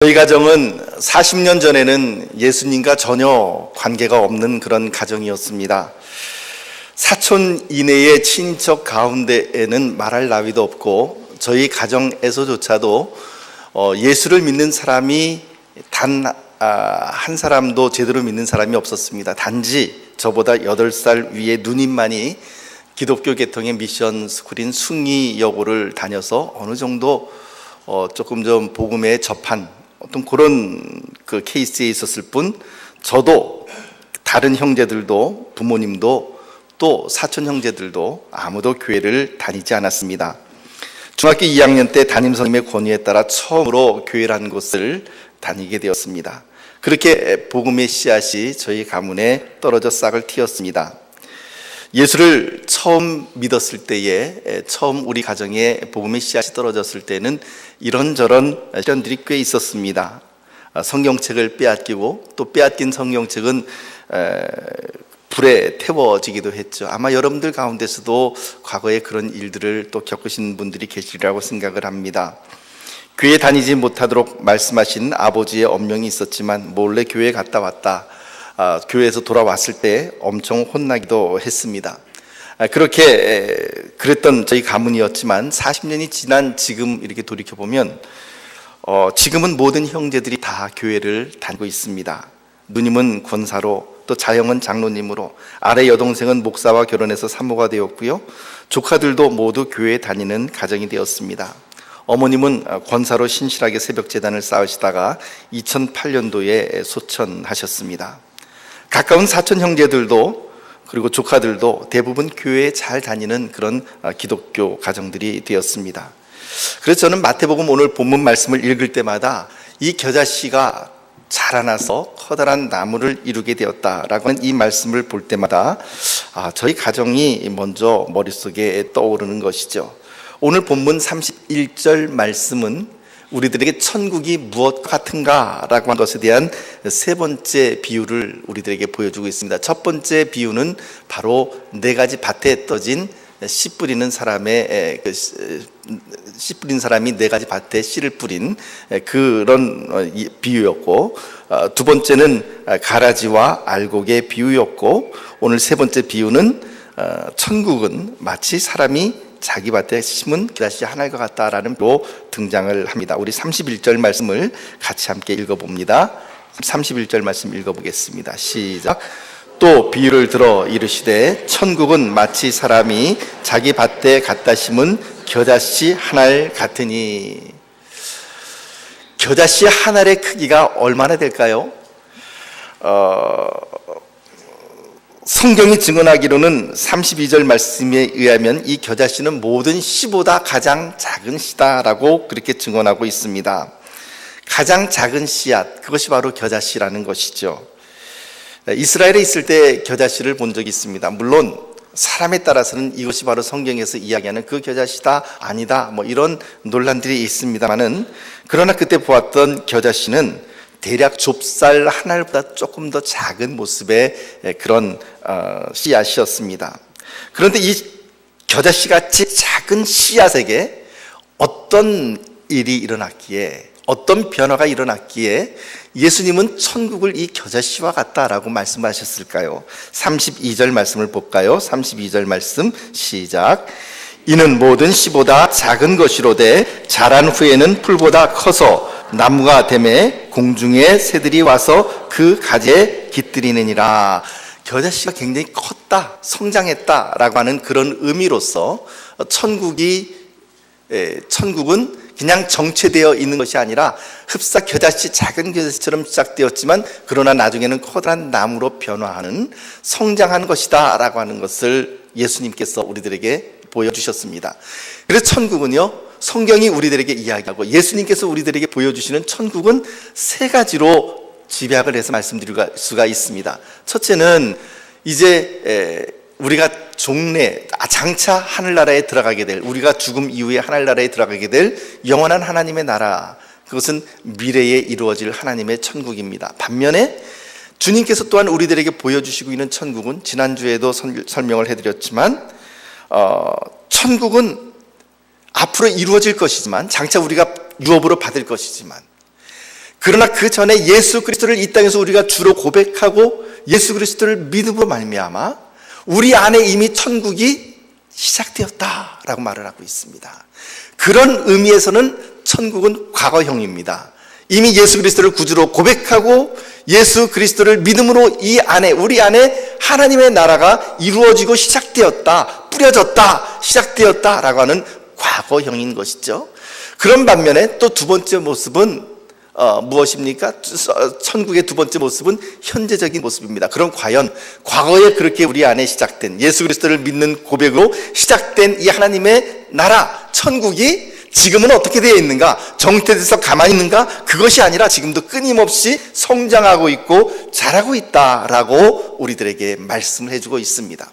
저희 가정은 40년 전에는 예수님과 전혀 관계가 없는 그런 가정이었습니다. 사촌 이내의 친척 가운데에는 말할 나위도 없고 저희 가정에서조차도 예수를 믿는 사람이 단 한 사람도 제대로 믿는 사람이 없었습니다. 단지 저보다 8살 위의 누님만이 기독교 계통의 미션 스쿨인 숭이여고를 다녀서 어느 정도 조금 좀 복음에 접한 어떤 그런 그 케이스에 있었을 뿐, 저도 다른 형제들도 부모님도 또 사촌 형제들도 아무도 교회를 다니지 않았습니다. 중학교 2학년 때 담임 선생님의 권유에 따라 처음으로 교회라는 곳을 다니게 되었습니다. 그렇게 복음의 씨앗이 저희 가문에 떨어져 싹을 틔웠습니다. 예수를 처음 믿었을 때에, 처음 우리 가정에 복음의 씨앗이 떨어졌을 때는 이런저런 시련들이 꽤 있었습니다. 성경책을 빼앗기고 또 빼앗긴 성경책은 불에 태워지기도 했죠. 아마 여러분들 가운데서도 과거에 그런 일들을 또 겪으신 분들이 계시리라고 생각을 합니다. 교회 다니지 못하도록 말씀하신 아버지의 엄명이 있었지만 몰래 교회에 갔다 왔다. 교회에서 돌아왔을 때 엄청 혼나기도 했습니다. 그렇게 그랬던 저희 가문이었지만 40년이 지난 지금 이렇게 돌이켜보면 지금은 모든 형제들이 다 교회를 다니고 있습니다. 누님은 권사로, 또 자형은 장로님으로, 아래 여동생은 목사와 결혼해서 사모가 되었고요, 조카들도 모두 교회에 다니는 가정이 되었습니다. 어머님은 권사로 신실하게 새벽재단을 쌓으시다가 2008년도에 소천하셨습니다. 가까운 사촌 형제들도 그리고 조카들도 대부분 교회에 잘 다니는 그런 기독교 가정들이 되었습니다. 그래서 저는 마태복음 오늘 본문 말씀을 읽을 때마다 이 겨자씨가 자라나서 커다란 나무를 이루게 되었다라고 하는 이 말씀을 볼 때마다 저희 가정이 먼저 머릿속에 떠오르는 것이죠. 오늘 본문 31절 말씀은 우리들에게 천국이 무엇 같은가 라고 하는 것에 대한 세 번째 비유를 우리들에게 보여주고 있습니다. 첫 번째 비유는 바로 4가지 밭에 떠진 씨 뿌리는 사람의 씨 뿌린 사람이 4가지 밭에 씨를 뿌린 그런 비유였고, 두 번째는 가라지와 알곡의 비유였고, 오늘 세 번째 비유는 천국은 마치 사람이 자기 밭에 심은 겨자씨 하나일 것 같다라는 로 등장을 합니다. 우리 31절 말씀을 같이 함께 읽어봅니다. 31절 말씀 읽어보겠습니다. 시작. 또 비유를 들어 이르시되 천국은 마치 사람이 자기 밭에 갖다 심은 겨자씨 한 알 같으니. 겨자씨 한 알의 크기가 얼마나 될까요? 성경이 증언하기로는 32절 말씀에 의하면 이 겨자씨는 모든 씨보다 가장 작은 씨다라고 그렇게 증언하고 있습니다. 가장 작은 씨앗, 그것이 바로 겨자씨라는 것이죠. 이스라엘에 있을 때 겨자씨를 본 적이 있습니다. 물론 사람에 따라서는 이것이 바로 성경에서 이야기하는 그 겨자씨다, 아니다, 이런 논란들이 있습니다만은, 그러나 그때 보았던 겨자씨는 대략 좁쌀 한 알보다 조금 더 작은 모습의 그런 씨앗이었습니다. 그런데 이 겨자씨같이 작은 씨앗에게 어떤 일이 일어났기에, 어떤 변화가 일어났기에 예수님은 천국을 이 겨자씨와 같다라고 말씀하셨을까요? 32절 말씀을 볼까요? 32절 말씀 시작. 이는 모든 씨보다 작은 것이로되 자란 후에는 풀보다 커서 나무가 되매 공중의 새들이 와서 그 가지에 깃들이느니라. 겨자씨가 굉장히 컸다, 성장했다라고 하는 그런 의미로서 천국은 그냥 정체되어 있는 것이 아니라 흡사 겨자씨, 작은 겨자씨처럼 시작되었지만 그러나 나중에는 커다란 나무로 변화하는, 성장한 것이다 라고 하는 것을 예수님께서 우리들에게 보여주셨습니다. 그래서 천국은요, 성경이 우리들에게 이야기하고 예수님께서 우리들에게 보여주시는 천국은 3가지로 집약을 해서 말씀드릴 수가 있습니다. 첫째는 이제 우리가 장차 하늘나라에 들어가게 될, 우리가 죽음 이후에 하늘나라에 들어가게 될 영원한 하나님의 나라, 그것은 미래에 이루어질 하나님의 천국입니다. 반면에 주님께서 또한 우리들에게 보여주시고 있는 천국은 지난주에도 설명을 해드렸지만 천국은 앞으로 이루어질 것이지만, 장차 우리가 유업으로 받을 것이지만 그러나 그 전에 예수 그리스도를 이 땅에서 우리가 주로 고백하고 예수 그리스도를 믿음으로 말미암아 우리 안에 이미 천국이 시작되었다라고 말을 하고 있습니다. 그런 의미에서는 천국은 과거형입니다. 이미 예수 그리스도를 구주로 고백하고 예수 그리스도를 믿음으로 이 안에, 우리 안에 하나님의 나라가 이루어지고 시작되었다, 뿌려졌다, 시작되었다라고 하는 과거형인 것이죠. 그런 반면에 또 두 번째 모습은 무엇입니까? 천국의 두 번째 모습은 현재적인 모습입니다. 그럼 과연 과거에 그렇게 우리 안에 시작된 예수 그리스도를 믿는 고백으로 시작된 이 하나님의 나라, 천국이 지금은 어떻게 되어 있는가? 정체돼서 가만히 있는가? 그것이 아니라 지금도 끊임없이 성장하고 있고 자라고 있다라고 우리들에게 말씀을 해주고 있습니다.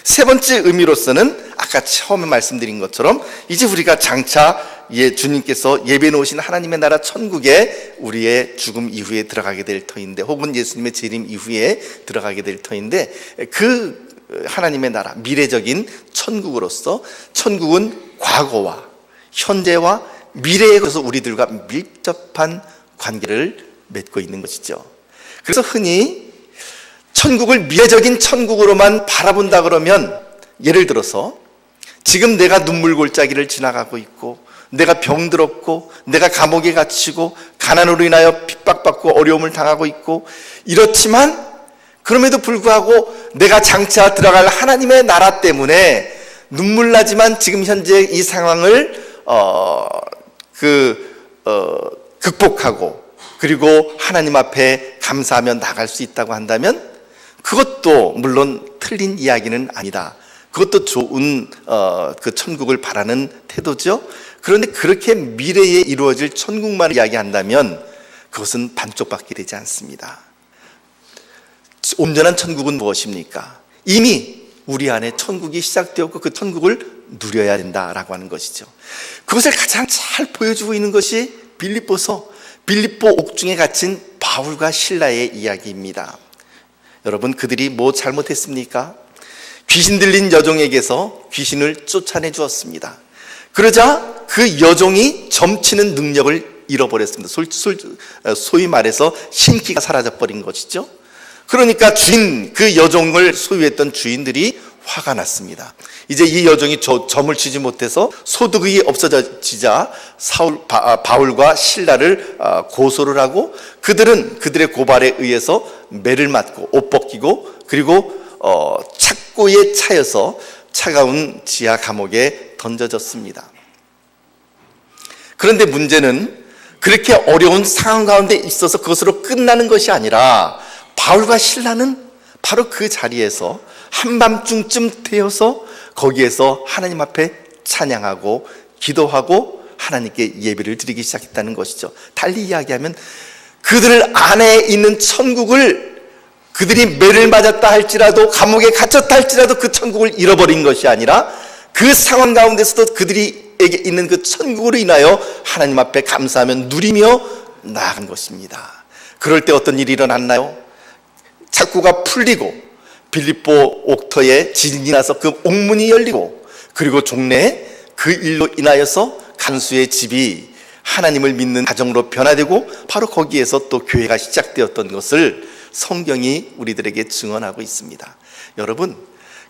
세 번째 의미로서는 아까 처음에 말씀드린 것처럼 이제 우리가 장차 주님께서 예배해 놓으신 하나님의 나라 천국에 우리의 죽음 이후에 들어가게 될 터인데, 혹은 예수님의 재림 이후에 들어가게 될 터인데, 그 하나님의 나라, 미래적인 천국으로서 천국은 과거와 현재와 미래에 그래서 우리들과 밀접한 관계를 맺고 있는 것이죠. 그래서 흔히 천국을 미래적인 천국으로만 바라본다 그러면, 예를 들어서 지금 내가 눈물 골짜기를 지나가고 있고, 내가 병들었고, 내가 감옥에 갇히고, 가난으로 인하여 핍박받고 어려움을 당하고 있고, 이렇지만 그럼에도 불구하고 내가 장차 들어갈 하나님의 나라 때문에 눈물 나지만 지금 현재 이 상황을 극복하고 그리고 하나님 앞에 감사하며 나갈 수 있다고 한다면, 그것도 물론 틀린 이야기는 아니다. 그것도 좋은 그 천국을 바라는 태도죠. 그런데 그렇게 미래에 이루어질 천국만을 이야기한다면 그것은 반쪽밖에 되지 않습니다. 온전한 천국은 무엇입니까? 이미 우리 안에 천국이 시작되었고 그 천국을 누려야 된다라고 하는 것이죠. 그것을 가장 잘 보여주고 있는 것이 빌립보 옥중에 갇힌 바울과 실라의 이야기입니다. 여러분, 그들이 뭐 잘못했습니까? 귀신 들린 여종에게서 귀신을 쫓아내 주었습니다. 그러자 그 여종이 점치는 능력을 잃어버렸습니다. 소위 말해서 신기가 사라져버린 것이죠. 그러니까 그 여종을 소유했던 주인들이 화가 났습니다. 이제 이 여종이 점을 치지 못해서 소득이 없어지자 바울과 실라를 고소를 하고, 그들의 고발에 의해서 매를 맞고 옷 벗기고, 그리고 착고에 차여서 차가운 지하 감옥에 던져졌습니다. 그런데 문제는 그렇게 어려운 상황 가운데 있어서 그것으로 끝나는 것이 아니라, 바울과 실라는 바로 그 자리에서 한밤중쯤 되어서 거기에서 하나님 앞에 찬양하고 기도하고 하나님께 예배를 드리기 시작했다는 것이죠. 달리 이야기하면 그들 안에 있는 천국을, 그들이 매를 맞았다 할지라도 감옥에 갇혔다 할지라도 그 천국을 잃어버린 것이 아니라 그 상황 가운데서도 그들에게 있는 그 천국으로 인하여 하나님 앞에 감사하며 누리며 나아간 것입니다. 그럴 때 어떤 일이 일어났나요? 착고가 풀리고 빌립보 옥터에 지진이 나서 그 옥문이 열리고, 그리고 종래에 그 일로 인하여서 간수의 집이 하나님을 믿는 가정으로 변화되고 바로 거기에서 또 교회가 시작되었던 것을 성경이 우리들에게 증언하고 있습니다. 여러분,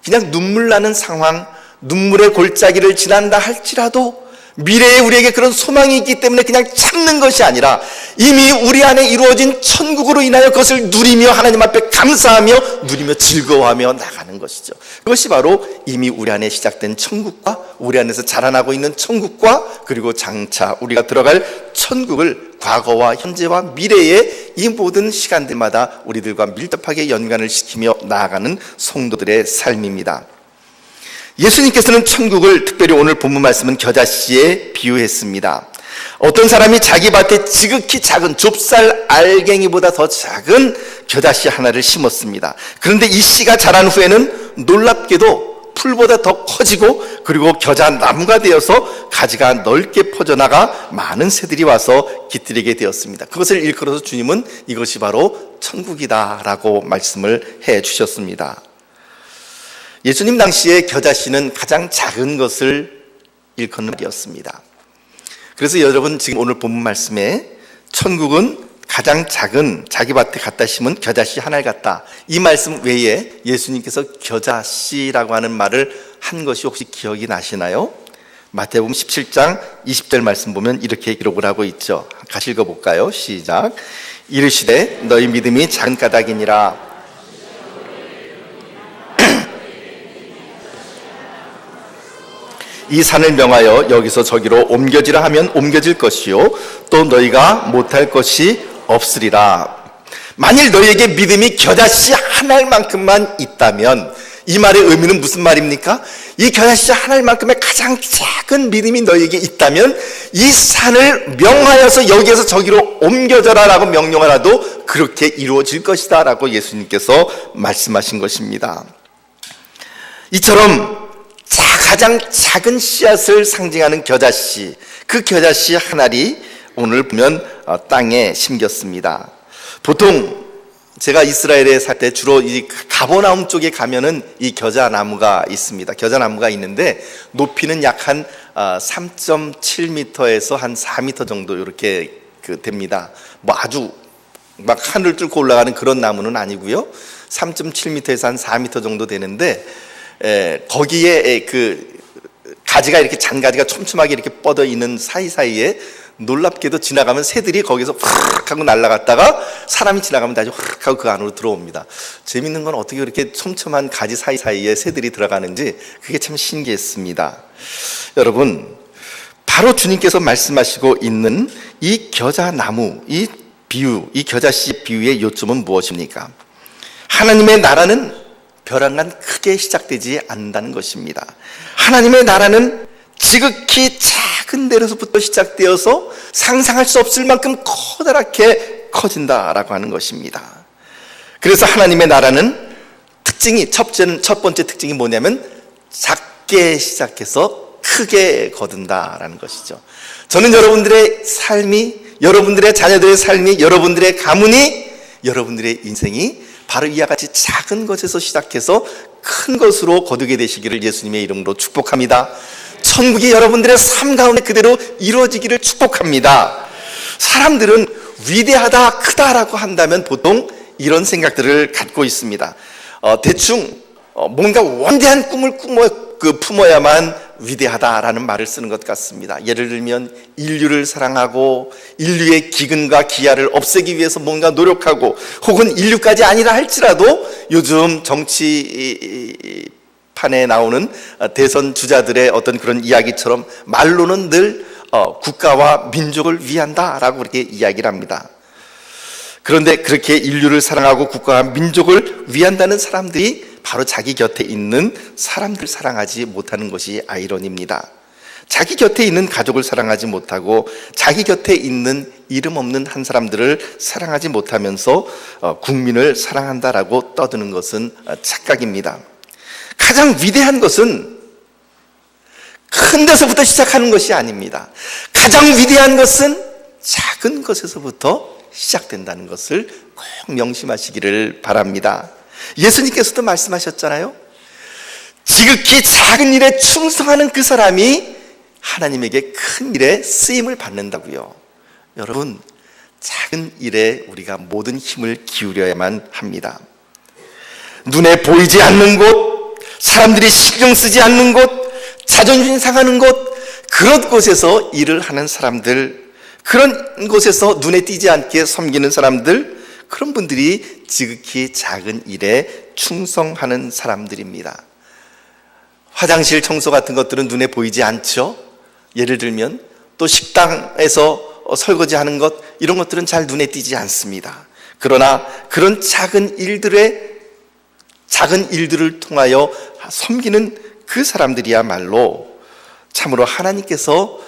그냥 눈물 나는 상황, 눈물의 골짜기를 지난다 할지라도 미래에 우리에게 그런 소망이 있기 때문에 그냥 참는 것이 아니라 이미 우리 안에 이루어진 천국으로 인하여 그것을 누리며 하나님 앞에 감사하며 누리며 즐거워하며 나가는 것이죠. 그것이 바로 이미 우리 안에 시작된 천국과 우리 안에서 자라나고 있는 천국과 그리고 장차 우리가 들어갈 천국을 과거와 현재와 미래의 이 모든 시간들마다 우리들과 밀접하게 연관을 시키며 나아가는 성도들의 삶입니다. 예수님께서는 천국을, 특별히 오늘 본문 말씀은 겨자씨에 비유했습니다. 어떤 사람이 자기 밭에 지극히 작은 좁쌀 알갱이보다 더 작은 겨자씨 하나를 심었습니다. 그런데 이 씨가 자란 후에는 놀랍게도 풀보다 더 커지고 그리고 겨자나무가 되어서 가지가 넓게 퍼져나가 많은 새들이 와서 깃들이게 되었습니다. 그것을 일컬어서 주님은 이것이 바로 천국이다라고 말씀을 해 주셨습니다. 예수님 당시에 겨자씨는 가장 작은 것을 일컫는 말이었습니다. 그래서 여러분, 지금 오늘 본문 말씀에 천국은 가장 작은 자기 밭에 갖다 심은 겨자씨 하나를 갖다. 이 말씀 외에 예수님께서 겨자씨라고 하는 말을 한 것이 혹시 기억이 나시나요? 마태복음 17장 20절 말씀 보면 이렇게 기록을 하고 있죠. 같이 읽어볼까요? 시작. 이르시되 너희 믿음이 작은 까닭이니라. 이 산을 명하여 여기서 저기로 옮겨지라 하면 옮겨질 것이요 또 너희가 못할 것이 없으리라. 만일 너희에게 믿음이 겨자씨 하나만큼만 있다면, 이 말의 의미는 무슨 말입니까? 이 겨자씨 하나만큼의 가장 작은 믿음이 너희에게 있다면 이 산을 명하여서 여기에서 저기로 옮겨져라 라고 명령하라도 그렇게 이루어질 것이다 라고 예수님께서 말씀하신 것입니다. 이처럼 가장 작은 씨앗을 상징하는 겨자씨, 그 겨자씨 하나를 오늘 보면 땅에 심겼습니다. 보통 제가 이스라엘에 살 때 주로 이 가버나움 쪽에 가면은 이 겨자나무가 있습니다. 겨자나무가 있는데 높이는 약 한 3.7m에서 한 4m 정도 이렇게 됩니다. 뭐 아주 막 하늘 뚫고 올라가는 그런 나무는 아니고요. 3.7m에서 한 4m 정도 되는데 거기에 그 가지가 이렇게 잔가지가 촘촘하게 이렇게 뻗어 있는 사이사이에 놀랍게도 지나가면 새들이 거기서 확 하고 날아갔다가 사람이 지나가면 다시 확 하고 그 안으로 들어옵니다. 재밌는 건 어떻게 그렇게 촘촘한 가지 사이사이에 새들이 들어가는지 그게 참 신기했습니다. 여러분, 바로 주님께서 말씀하시고 있는 이 겨자나무, 이 비유, 이 겨자씨 비유의 요점은 무엇입니까? 하나님의 나라는 벼랑간 크게 시작되지 않는다는 것입니다. 하나님의 나라는 지극히 작은 데로부터 시작되어서 상상할 수 없을 만큼 커다랗게 커진다라고 하는 것입니다. 그래서 하나님의 나라는 특징이 첫 번째 특징이 뭐냐면 작게 시작해서 크게 거둔다라는 것이죠. 저는 여러분들의 삶이, 여러분들의 자녀들의 삶이, 여러분들의 가문이, 여러분들의 인생이 바로 이와 같이 작은 것에서 시작해서 큰 것으로 거두게 되시기를 예수님의 이름으로 축복합니다. 천국이 여러분들의 삶 가운데 그대로 이루어지기를 축복합니다. 사람들은 위대하다, 크다라고 한다면 보통 이런 생각들을 갖고 있습니다. 대충 뭔가 원대한 꿈을 품어야만 위대하다라는 말을 쓰는 것 같습니다. 예를 들면 인류를 사랑하고 인류의 기근과 기아를 없애기 위해서 뭔가 노력하고, 혹은 인류까지 아니라 할지라도 요즘 정치판에 나오는 대선 주자들의 어떤 그런 이야기처럼 말로는 늘 국가와 민족을 위한다라고 그렇게 이야기를 합니다. 그런데 그렇게 인류를 사랑하고 국가와 민족을 위한다는 사람들이 바로 자기 곁에 있는 사람들을 사랑하지 못하는 것이 아이러니입니다. 자기 곁에 있는 가족을 사랑하지 못하고 자기 곁에 있는 이름 없는 한 사람들을 사랑하지 못하면서 국민을 사랑한다라고 떠드는 것은 착각입니다. 가장 위대한 것은 큰 데서부터 시작하는 것이 아닙니다. 가장 위대한 것은 작은 것에서부터 시작된다는 것을 꼭 명심하시기를 바랍니다. 예수님께서도 말씀하셨잖아요. 지극히 작은 일에 충성하는 그 사람이 하나님에게 큰 일에 쓰임을 받는다고요. 여러분, 작은 일에 우리가 모든 힘을 기울여야만 합니다. 눈에 보이지 않는 곳, 사람들이 신경 쓰지 않는 곳, 자존심 상하는 곳, 그런 곳에서 일을 하는 사람들, 그런 곳에서 눈에 띄지 않게 섬기는 사람들, 그런 분들이 지극히 작은 일에 충성하는 사람들입니다. 화장실 청소 같은 것들은 눈에 보이지 않죠. 예를 들면 또 식당에서 설거지하는 것, 이런 것들은 잘 눈에 띄지 않습니다. 그러나 그런 작은 일들을 통하여 섬기는 그 사람들이야말로 참으로 하나님께서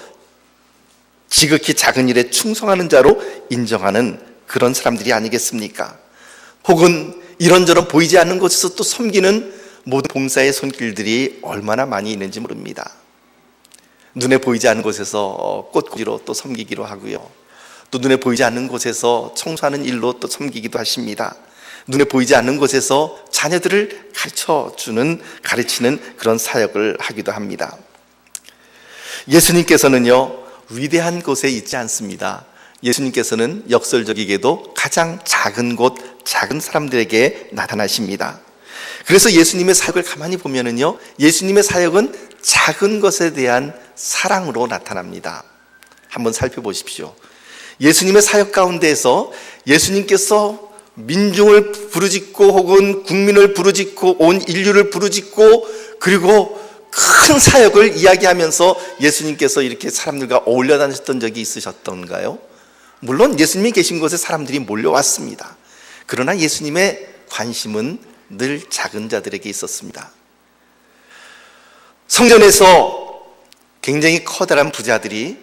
지극히 작은 일에 충성하는 자로 인정하는 그런 사람들이 아니겠습니까? 혹은 이런저런 보이지 않는 곳에서 또 섬기는 모든 봉사의 손길들이 얼마나 많이 있는지 모릅니다. 눈에 보이지 않는 곳에서 꽃꽂이로 또 섬기기로 하고요. 또 눈에 보이지 않는 곳에서 청소하는 일로 또 섬기기도 하십니다. 눈에 보이지 않는 곳에서 자녀들을 가르치는 그런 사역을 하기도 합니다. 예수님께서는요, 위대한 곳에 있지 않습니다. 예수님께서는 역설적이게도 가장 작은 곳, 작은 사람들에게 나타나십니다. 그래서 예수님의 사역을 가만히 보면은요, 예수님의 사역은 작은 것에 대한 사랑으로 나타납니다. 한번 살펴보십시오. 예수님의 사역 가운데에서 예수님께서 민중을 부르짖고 혹은 국민을 부르짖고 온 인류를 부르짖고 그리고 큰 사역을 이야기하면서 예수님께서 이렇게 사람들과 어울려 다니셨던 적이 있으셨던가요? 물론 예수님이 계신 곳에 사람들이 몰려왔습니다. 그러나 예수님의 관심은 늘 작은 자들에게 있었습니다. 성전에서 굉장히 커다란 부자들이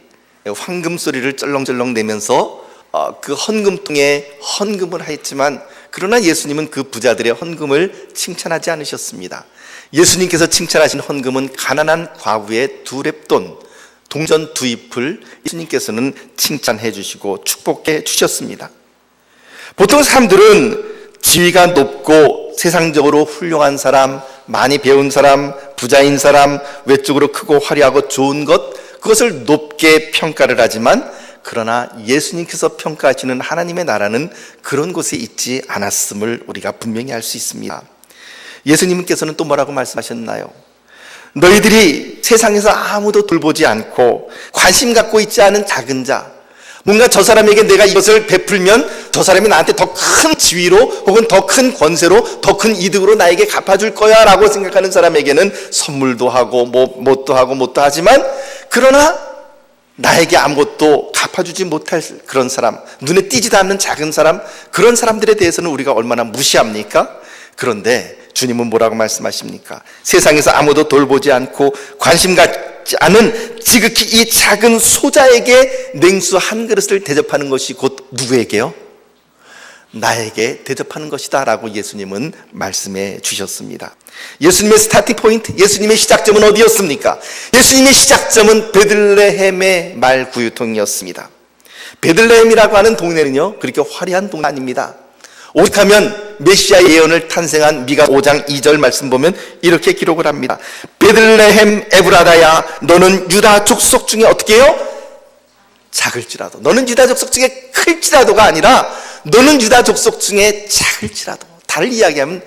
황금 소리를 쩔렁쩔렁 내면서 그 헌금통에 헌금을 하였지만, 그러나 예수님은 그 부자들의 헌금을 칭찬하지 않으셨습니다. 예수님께서 칭찬하신 헌금은 가난한 과부의 2렙돈, 동전 2잎을 예수님께서는 칭찬해 주시고 축복해 주셨습니다. 보통 사람들은 지위가 높고 세상적으로 훌륭한 사람, 많이 배운 사람, 부자인 사람, 외적으로 크고 화려하고 좋은 것, 그것을 높게 평가를 하지만, 그러나 예수님께서 평가하시는 하나님의 나라는 그런 곳에 있지 않았음을 우리가 분명히 알 수 있습니다. 예수님께서는 또 뭐라고 말씀하셨나요? 너희들이 세상에서 아무도 돌보지 않고 관심 갖고 있지 않은 작은 자, 뭔가 저 사람에게 내가 이것을 베풀면 저 사람이 나한테 더 큰 지위로 혹은 더 큰 권세로 더 큰 이득으로 나에게 갚아줄 거야 라고 생각하는 사람에게는 선물도 하고 뭣도 하고 뭣도 하지만, 그러나 나에게 아무것도 갚아주지 못할 그런 사람, 눈에 띄지도 않는 작은 사람, 그런 사람들에 대해서는 우리가 얼마나 무시합니까? 그런데 주님은 뭐라고 말씀하십니까? 세상에서 아무도 돌보지 않고 관심 갖지 않은 지극히 이 작은 소자에게 냉수 한 그릇을 대접하는 것이 곧 누구에게요? 나에게 대접하는 것이다 라고 예수님은 말씀해 주셨습니다. 예수님의 스타팅 포인트, 예수님의 시작점은 어디였습니까? 예수님의 시작점은 베들레헴의 말구유통이었습니다. 베들레헴이라고 하는 동네는요, 그렇게 화려한 동네 아닙니다. 오죽하면 메시아의 예언을 탄생한 미가 5장 2절 말씀 보면 이렇게 기록을 합니다. 베들레헴 에브라다야, 너는 유다 족속 중에 어떻게 해요? 작을지라도. 너는 유다 족속 중에 클지라도가 아니라 너는 유다 족속 중에 작을지라도. 달리 이야기하면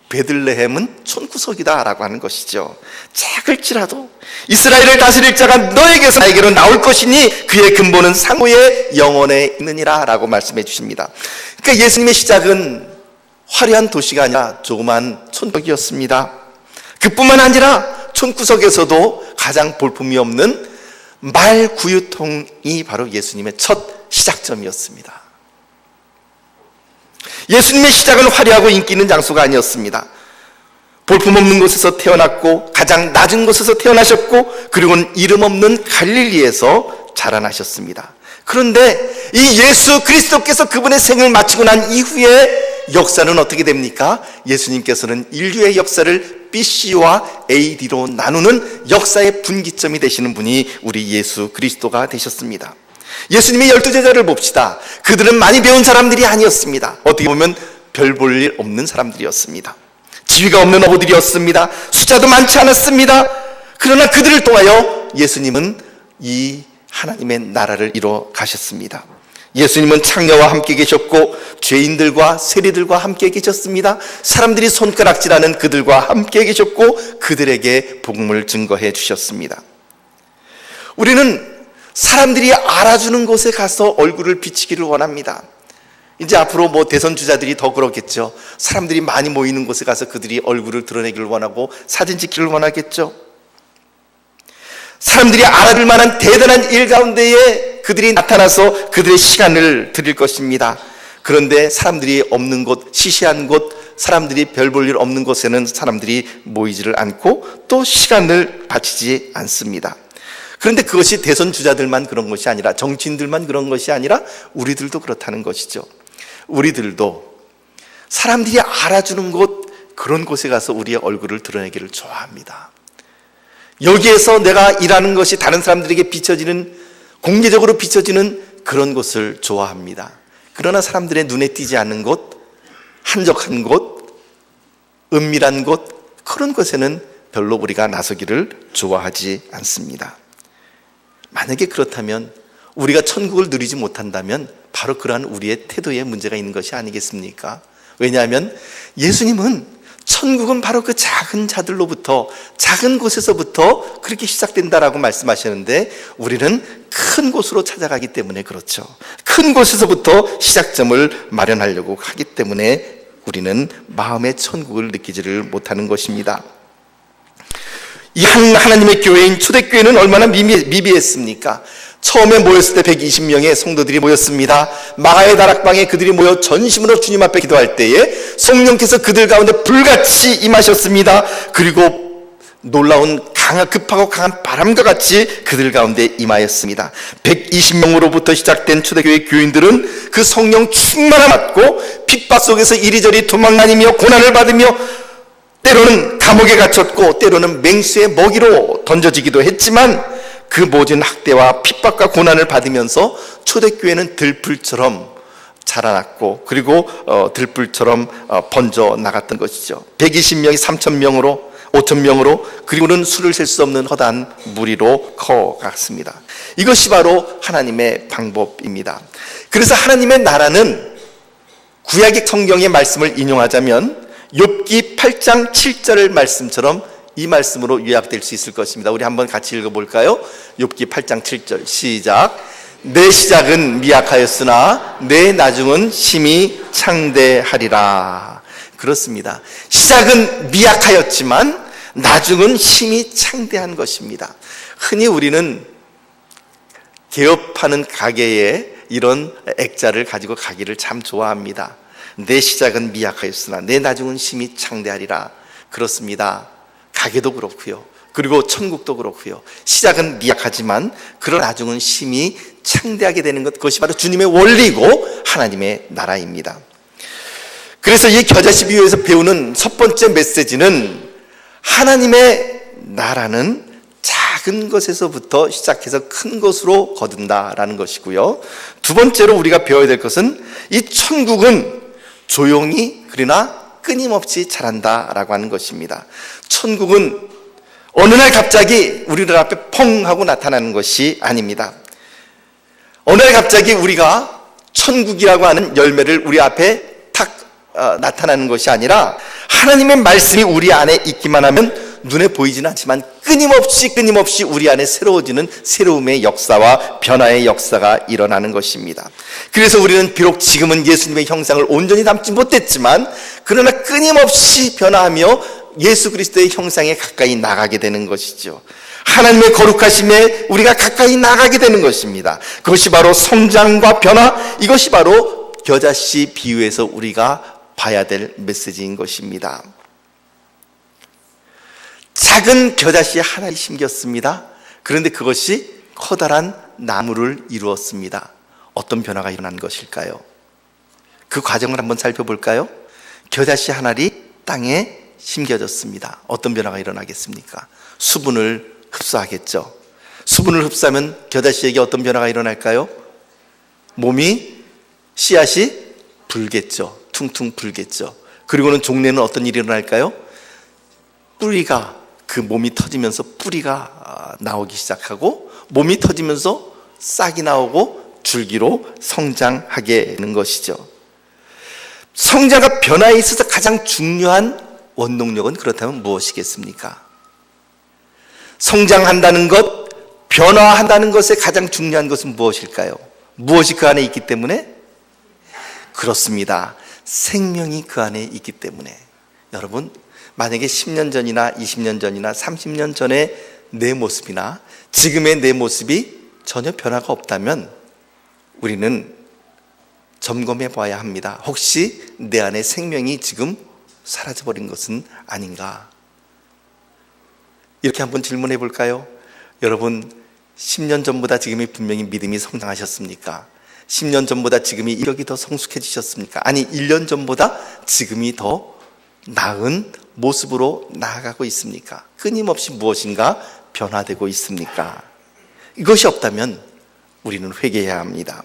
베들레헴은 촌구석이다 라고 하는 것이죠. 작을지라도 이스라엘을 다스릴 자가 너에게서 나에게로 나올 것이니 그의 근본은 상고의 영원에 있느니라 라고 말씀해 주십니다. 그러니까 예수님의 시작은 화려한 도시가 아니라 조그만 촌구석이었습니다. 그뿐만 아니라 촌구석에서도 가장 볼품이 없는 말구유통이 바로 예수님의 첫 시작점이었습니다. 예수님의 시작은 화려하고 인기 있는 장소가 아니었습니다. 볼품없는 곳에서 태어났고 가장 낮은 곳에서 태어나셨고 그리고는 이름 없는 갈릴리에서 자라나셨습니다. 그런데 이 예수 그리스도께서 그분의 생을 마치고 난 이후에 역사는 어떻게 됩니까? 예수님께서는 인류의 역사를 BC와 AD로 나누는 역사의 분기점이 되시는 분이 우리 예수 그리스도가 되셨습니다. 예수님의 12제자를 봅시다. 그들은 많이 배운 사람들이 아니었습니다. 어떻게 보면 별 볼 일 없는 사람들이었습니다. 지위가 없는 어부들이었습니다. 숫자도 많지 않았습니다. 그러나 그들을 통하여 예수님은 이 하나님의 나라를 이뤄 가셨습니다. 예수님은 창녀와 함께 계셨고 죄인들과 세리들과 함께 계셨습니다. 사람들이 손가락질하는 그들과 함께 계셨고 그들에게 복음을 증거해 주셨습니다. 우리는 사람들이 알아주는 곳에 가서 얼굴을 비치기를 원합니다. 이제 앞으로 대선 주자들이 더 그렇겠죠. 사람들이 많이 모이는 곳에 가서 그들이 얼굴을 드러내기를 원하고 사진 찍기를 원하겠죠. 사람들이 알아볼 만한 대단한 일 가운데에 그들이 나타나서 그들의 시간을 드릴 것입니다. 그런데 사람들이 없는 곳, 시시한 곳, 사람들이 별 볼 일 없는 곳에는 사람들이 모이지를 않고 또 시간을 바치지 않습니다. 그런데 그것이 대선 주자들만 그런 것이 아니라 정치인들만 그런 것이 아니라 우리들도 그렇다는 것이죠. 우리들도 사람들이 알아주는 곳, 그런 곳에 가서 우리의 얼굴을 드러내기를 좋아합니다. 여기에서 내가 일하는 것이 다른 사람들에게 비춰지는, 공개적으로 비춰지는 그런 곳을 좋아합니다. 그러나 사람들의 눈에 띄지 않는 곳, 한적한 곳, 은밀한 곳, 그런 곳에는 별로 우리가 나서기를 좋아하지 않습니다. 만약에 그렇다면 우리가 천국을 누리지 못한다면 바로 그러한 우리의 태도에 문제가 있는 것이 아니겠습니까? 왜냐하면 예수님은 천국은 바로 그 작은 자들로부터, 작은 곳에서부터 그렇게 시작된다라고 말씀하시는데, 우리는 큰 곳으로 찾아가기 때문에 그렇죠. 큰 곳에서부터 시작점을 마련하려고 하기 때문에 우리는 마음의 천국을 느끼지를 못하는 것입니다. 이 하나님의 교회인 초대교회는 얼마나 미비했습니까? 처음에 모였을 때 120명의 성도들이 모였습니다. 마가의 다락방에 그들이 모여 전심으로 주님 앞에 기도할 때에 성령께서 그들 가운데 불같이 임하셨습니다. 그리고 놀라운 급하고 강한 바람과 같이 그들 가운데 임하였습니다. 120명으로부터 시작된 초대교회 교인들은 그 성령 충만함 받고 핍박 속에서 이리저리 도망다니며 고난을 받으며 때로는 감옥에 갇혔고 때로는 맹수의 먹이로 던져지기도 했지만, 그 모든 학대와 핍박과 고난을 받으면서 초대교회는 들풀처럼 자라났고, 그리고 들풀처럼 번져 나갔던 것이죠. 120명이 3,000명으로 5,000명으로, 그리고는 수를 셀 수 없는 허다한 무리로 커갔습니다. 이것이 바로 하나님의 방법입니다. 그래서 하나님의 나라는 구약의 성경의 말씀을 인용하자면 욥기 8장 7절의 말씀처럼 이 말씀으로 요약될 수 있을 것입니다. 우리 한번 같이 읽어볼까요? 욥기 8장 7절 시작. 내 시작은 미약하였으나 내 나중은 심히 창대하리라. 그렇습니다. 시작은 미약하였지만 나중은 심히 창대한 것입니다. 흔히 우리는 개업하는 가게에 이런 액자를 가지고 가기를 참 좋아합니다. 내 시작은 미약하였으나 내 나중은 심히 창대하리라. 그렇습니다. 가게도 그렇고요, 그리고 천국도 그렇고요. 시작은 미약하지만 그러나 나중은 심히 창대하게 되는 것, 그것이 바로 주님의 원리고 하나님의 나라입니다. 그래서 이 겨자씨 비유에서 배우는 첫 번째 메시지는 하나님의 나라는 작은 것에서부터 시작해서 큰 것으로 거둔다라는 것이고요. 두 번째로 우리가 배워야 될 것은 이 천국은 조용히 그러나 끊임없이 자란다라고 하는 것입니다. 천국은 어느 날 갑자기 우리들 앞에 펑 하고 나타나는 것이 아닙니다. 어느 날 갑자기 우리가 천국이라고 하는 열매를 우리 앞에 탁 나타나는 것이 아니라, 하나님의 말씀이 우리 안에 있기만 하면 눈에 보이지는 않지만 끊임없이 우리 안에 새로워지는 새로움의 역사와 변화의 역사가 일어나는 것입니다. 그래서 우리는 비록 지금은 예수님의 형상을 온전히 담지 못했지만 그러나 끊임없이 변화하며 예수 그리스도의 형상에 가까이 나가게 되는 것이죠. 하나님의 거룩하심에 우리가 가까이 나가게 되는 것입니다. 그것이 바로 성장과 변화, 이것이 바로 겨자씨 비유에서 우리가 봐야 될 메시지인 것입니다. 작은 겨자씨 하나를 심겼습니다. 그런데 그것이 커다란 나무를 이루었습니다. 어떤 변화가 일어난 것일까요? 그 과정을 한번 살펴볼까요? 겨자씨 한 알이 땅에 심겨졌습니다. 어떤 변화가 일어나겠습니까? 수분을 흡수하겠죠. 수분을 흡수하면 겨자씨에게 어떤 변화가 일어날까요? 씨앗이 불겠죠. 퉁퉁 불겠죠. 그리고는 종래는 어떤 일이 일어날까요? 뿌리가, 그 몸이 터지면서 뿌리가 나오기 시작하고, 몸이 터지면서 싹이 나오고 줄기로 성장하게 되는 것이죠. 성장과 변화에 있어서 가장 중요한 원동력은 그렇다면 무엇이겠습니까? 성장한다는 것, 변화한다는 것에 가장 중요한 것은 무엇일까요? 무엇이 그 안에 있기 때문에? 그렇습니다. 생명이 그 안에 있기 때문에. 여러분, 만약에 10년 전이나 20년 전이나 30년 전의 내 모습이나 지금의 내 모습이 전혀 변화가 없다면 우리는 점검해 봐야 합니다. 혹시 내 안에 생명이 지금 사라져버린 것은 아닌가? 이렇게 한번 질문해 볼까요? 여러분, 10년 전보다 지금이 분명히 믿음이 성장하셨습니까? 10년 전보다 지금이 이력이 더 성숙해지셨습니까? 아니, 1년 전보다 지금이 더 나은 모습으로 나아가고 있습니까? 끊임없이 무엇인가 변화되고 있습니까? 이것이 없다면 우리는 회개해야 합니다.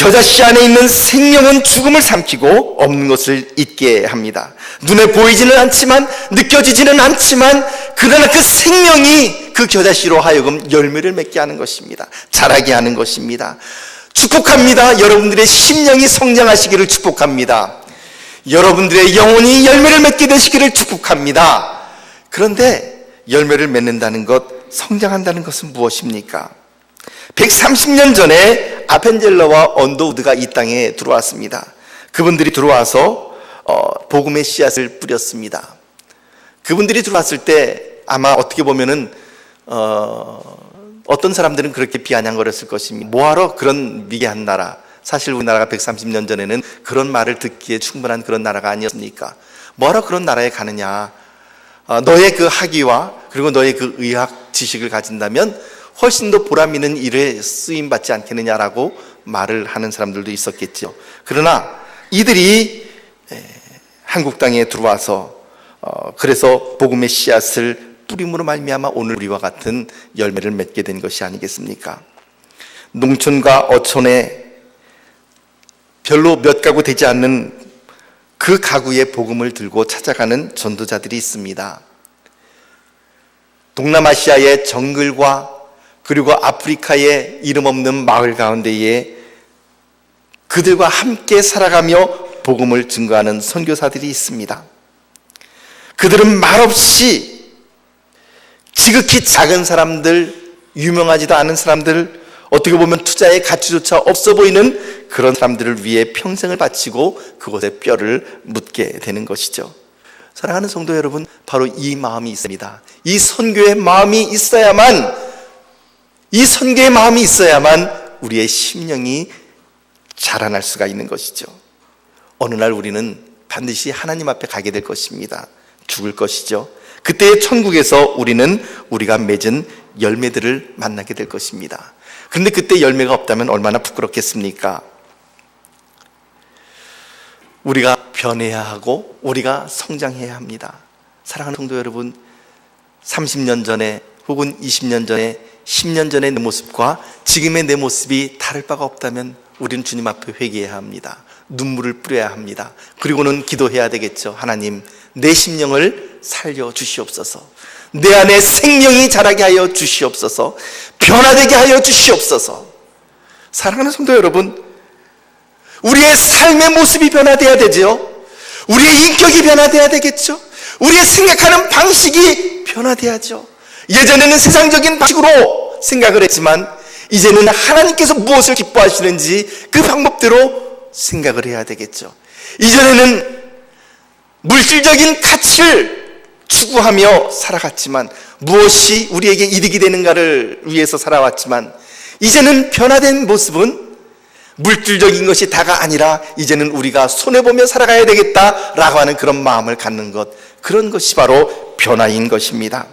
겨자씨 안에 있는 생명은 죽음을 삼키고 없는 것을 잊게 합니다. 눈에 보이지는 않지만, 느껴지지는 않지만, 그러나 그 생명이 그 겨자씨로 하여금 열매를 맺게 하는 것입니다. 자라게 하는 것입니다. 축복합니다. 여러분들의 심령이 성장하시기를 축복합니다. 여러분들의 영혼이 열매를 맺게 되시기를 축복합니다. 그런데 열매를 맺는다는 것, 성장한다는 것은 무엇입니까? 130년 전에 아펜젤러와 언더우드가 이 땅에 들어왔습니다. 그분들이 들어와서 복음의 씨앗을 뿌렸습니다. 그분들이 들어왔을 때 아마 어떻게 보면은 어떤 사람들은 그렇게 비아냥거렸을 것입니다. 뭐하러 그런 미개한 나라, 사실 우리나라가 130년 전에는 그런 말을 듣기에 충분한 그런 나라가 아니었습니까? 뭐하러 그런 나라에 가느냐, 너의 그 학위와 그리고 너의 그 의학 지식을 가진다면 훨씬 더 보람 있는 일에 쓰임받지 않겠느냐라고 말을 하는 사람들도 있었겠죠. 그러나 이들이 한국 땅에 들어와서 그래서 복음의 씨앗을 뿌림으로 말미암아 오늘 우리와 같은 열매를 맺게 된 것이 아니겠습니까? 농촌과 어촌에 별로 몇 가구 되지 않는 그 가구의 복음을 들고 찾아가는 전도자들이 있습니다. 동남아시아의 정글과 그리고 아프리카의 이름 없는 마을 가운데에 그들과 함께 살아가며 복음을 증거하는 선교사들이 있습니다. 그들은 말없이 지극히 작은 사람들, 유명하지도 않은 사람들, 어떻게 보면 투자의 가치조차 없어 보이는 그런 사람들을 위해 평생을 바치고 그곳에 뼈를 묻게 되는 것이죠. 사랑하는 성도 여러분, 바로 이 마음이 있습니다. 이 선교의 마음이 있어야만 우리의 심령이 자라날 수가 있는 것이죠. 어느 날 우리는 반드시 하나님 앞에 가게 될 것입니다. 죽을 것이죠. 그때 천국에서 우리는 우리가 맺은 열매들을 만나게 될 것입니다. 그런데 그때 열매가 없다면 얼마나 부끄럽겠습니까? 우리가 변해야 하고 우리가 성장해야 합니다. 사랑하는 성도 여러분, 30년 전에 혹은 20년 전에 10년 전의 내 모습과 지금의 내 모습이 다를 바가 없다면 우리는 주님 앞에 회개해야 합니다. 눈물을 뿌려야 합니다. 그리고는 기도해야 되겠죠. 하나님, 내 심령을 살려주시옵소서. 내 안에 생명이 자라게 하여 주시옵소서. 변화되게 하여 주시옵소서. 사랑하는 성도 여러분, 우리의 삶의 모습이 변화되어야 되죠. 우리의 인격이 변화되어야 되겠죠. 우리의 생각하는 방식이 변화되어야죠. 예전에는 세상적인 방식으로 생각을 했지만 이제는 하나님께서 무엇을 기뻐하시는지 그 방법대로 생각을 해야 되겠죠. 이전에는 물질적인 가치를 추구하며 살아갔지만 무엇이 우리에게 이득이 되는가를 위해서 살아왔지만 이제는 변화된 모습은 물질적인 것이 다가 아니라 이제는 우리가 손해보며 살아가야 되겠다라고 하는 그런 마음을 갖는 것, 그런 것이 바로 변화인 것입니다.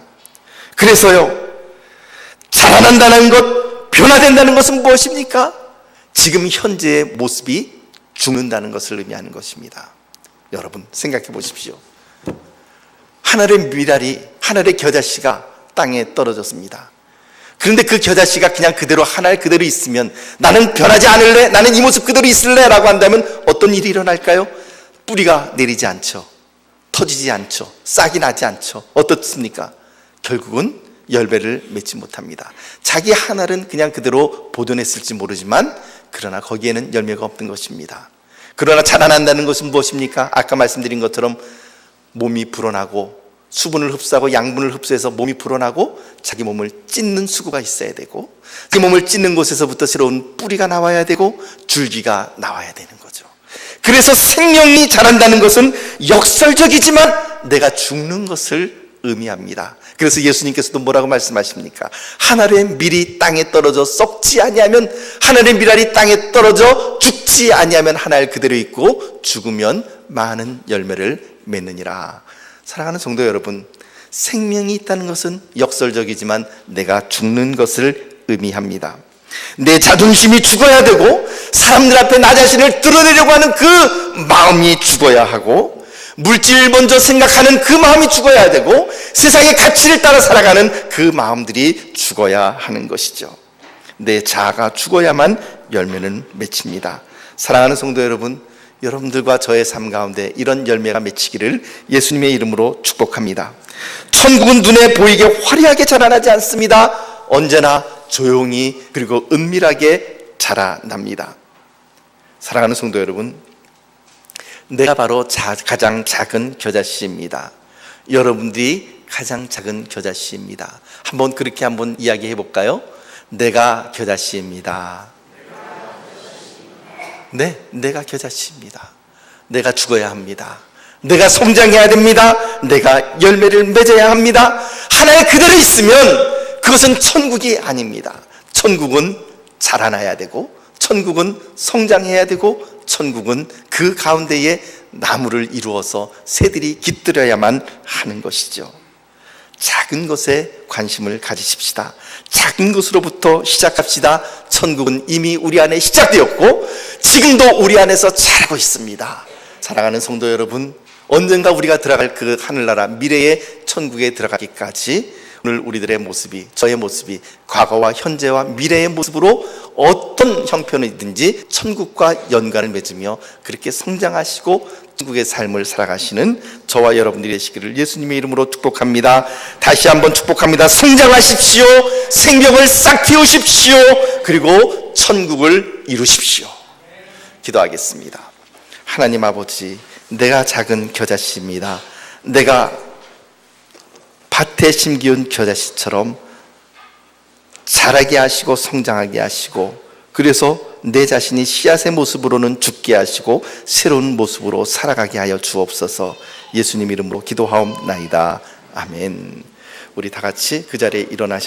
그래서요, 자라난다는 것, 변화된다는 것은 무엇입니까? 지금 현재의 모습이 죽는다는 것을 의미하는 것입니다. 여러분 생각해 보십시오. 하늘의 미랄이, 하늘의 겨자씨가 땅에 떨어졌습니다. 그런데 그 겨자씨가 그냥 그대로 하늘 그대로 있으면 나는 변하지 않을래, 나는 이 모습 그대로 있을래 라고 한다면 어떤 일이 일어날까요? 뿌리가 내리지 않죠. 터지지 않죠. 싹이 나지 않죠. 어떻습니까? 결국은 열매를 맺지 못합니다. 자기 하늘은 그냥 그대로 보존했을지 모르지만 그러나 거기에는 열매가 없는 것입니다. 그러나 자라난다는 것은 무엇입니까? 아까 말씀드린 것처럼 몸이 불어나고 수분을 흡수하고 양분을 흡수해서 몸이 불어나고 자기 몸을 찢는 수고가 있어야 되고 그 몸을 찢는 곳에서부터 새로운 뿌리가 나와야 되고 줄기가 나와야 되는 거죠. 그래서 생명이 자란다는 것은 역설적이지만 내가 죽는 것을 의미합니다. 그래서 예수님께서도 뭐라고 말씀하십니까? 하늘의 밀이 땅에 떨어져 썩지 아니하면, 하늘의 밀알이 땅에 떨어져 죽지 아니하면 하늘 그대로 있고 죽으면 많은 열매를 맺느니라. 사랑하는 성도 여러분, 생명이 있다는 것은 역설적이지만 내가 죽는 것을 의미합니다. 내 자존심이 죽어야 되고 사람들 앞에 나 자신을 드러내려고 하는 그 마음이 죽어야 하고 물질을 먼저 생각하는 그 마음이 죽어야 되고 세상의 가치를 따라 살아가는 그 마음들이 죽어야 하는 것이죠. 내 자아가 죽어야만 열매는 맺힙니다. 사랑하는 성도 여러분, 여러분들과 저의 삶 가운데 이런 열매가 맺히기를 예수님의 이름으로 축복합니다. 천국은 눈에 보이게 화려하게 자라나지 않습니다. 언제나 조용히 그리고 은밀하게 자라납니다. 사랑하는 성도 여러분, 내가 바로 가장 작은 겨자씨입니다. 여러분들이 가장 작은 겨자씨입니다. 그렇게 한번 이야기해 볼까요? 내가 겨자씨입니다. 네, 내가 겨자씨입니다. 내가 죽어야 합니다. 내가 성장해야 됩니다. 내가 열매를 맺어야 합니다. 하나에 그대로 있으면 그것은 천국이 아닙니다. 천국은 자라나야 되고, 천국은 성장해야 되고, 천국은 그 가운데에 나무를 이루어서 새들이 깃들어야만 하는 것이죠. 작은 것에 관심을 가지십시다. 작은 것으로부터 시작합시다. 천국은 이미 우리 안에 시작되었고 지금도 우리 안에서 자라고 있습니다. 사랑하는 성도 여러분, 언젠가 우리가 들어갈 그 하늘나라 미래의 천국에 들어가기까지 오늘 우리들의 모습이, 저의 모습이 과거와 현재와 미래의 모습으로 어떤 형편이든지 천국과 연관을 맺으며 그렇게 성장하시고 천국의 삶을 살아가시는 저와 여러분들이 되시기를 예수님의 이름으로 축복합니다. 다시 한번 축복합니다. 성장하십시오. 생명을 싹 틔우십시오. 그리고 천국을 이루십시오. 기도하겠습니다. 하나님 아버지, 내가 작은 겨자씨입니다. 내가 밭에 심기운 겨자씨처럼 자라게 하시고 성장하게 하시고, 그래서 내 자신이 씨앗의 모습으로는 죽게 하시고 새로운 모습으로 살아가게 하여 주옵소서. 예수님 이름으로 기도하옵나이다. 아멘. 우리 다 같이 그 자리에 일어나셔서